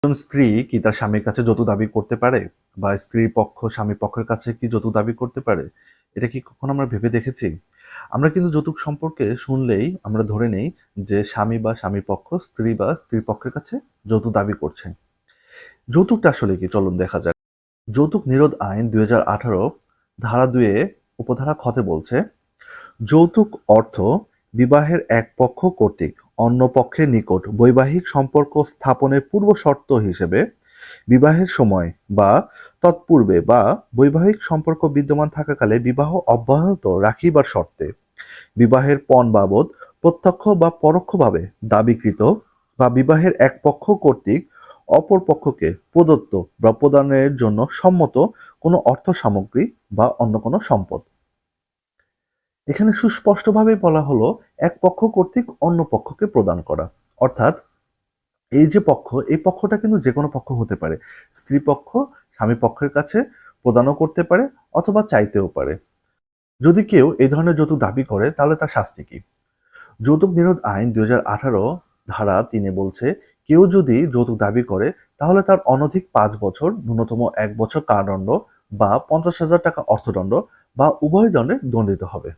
একজন স্ত্রী কি তার স্বামীর কাছে যৌতুক দাবি করতে পারে? বা স্ত্রী পক্ষ স্বামী পক্ষের কাছে কি যৌতুক দাবি করতে পারে? এটা কি কখনো আমরা ভেবে দেখেছি? আমরা কিন্তু যৌতুক সম্পর্কে শুনলেই আমরা ধরে নেই যে স্বামী বা স্বামী পক্ষ স্ত্রী বা স্ত্রী পক্ষের কাছে যৌতুক দাবি করছে। যৌতুকটা আসলে কি? চলুন দেখা যাক। যৌতুক নিরোধ আইন ২০১৮ ধারা ২ এ উপধারা খ তে বলছে, যৌতুক অর্থ বিবাহের এক পক্ষ কর্তৃক অন্য পক্ষের নিকট বৈবাহিক সম্পর্ক স্থাপনের পূর্ব শর্ত হিসেবে বিবাহের সময় বা তৎপূর্বে বা বৈবাহিক সম্পর্ক বিদ্যমান থাকাকালে বিবাহ অব্যাহত রাখিবার শর্তে বিবাহের পণ বাবদ প্রত্যক্ষ বা পরোক্ষভাবে দাবিকৃত বা বিবাহের এক পক্ষ কর্তৃক অপর পক্ষকে প্রদত্ত বা প্রদানের জন্য সম্মত কোনো অর্থ সামগ্রী বা অন্য কোনো সম্পদ। এখানে সুস্পষ্টভাবে বলা হলো এক পক্ষ কর্তৃক অন্য পক্ষকে প্রদান করা। অর্থাৎ এই যে পক্ষ, এই পক্ষটা কিন্তু যে কোনো পক্ষ হতে পারে। স্ত্রী পক্ষ স্বামী পক্ষের কাছে প্রদানও করতে পারে অথবা চাইতেও পারে। যদি কেউ এই ধরনের যৌতুক দাবি করে তাহলে তার শাস্তি কি? যৌতুক নিরোধ আইন ২০১৮ ধারা ৩ এ বলছে, কেউ যদি যৌতুক দাবি করে তাহলে তার অনধিক ৫ বছর, ন্যূনতম ১ বছর কারাদণ্ড বা ৫০,০০০ টাকা অর্থদণ্ড বা উভয় দণ্ডে দণ্ডিত হবে।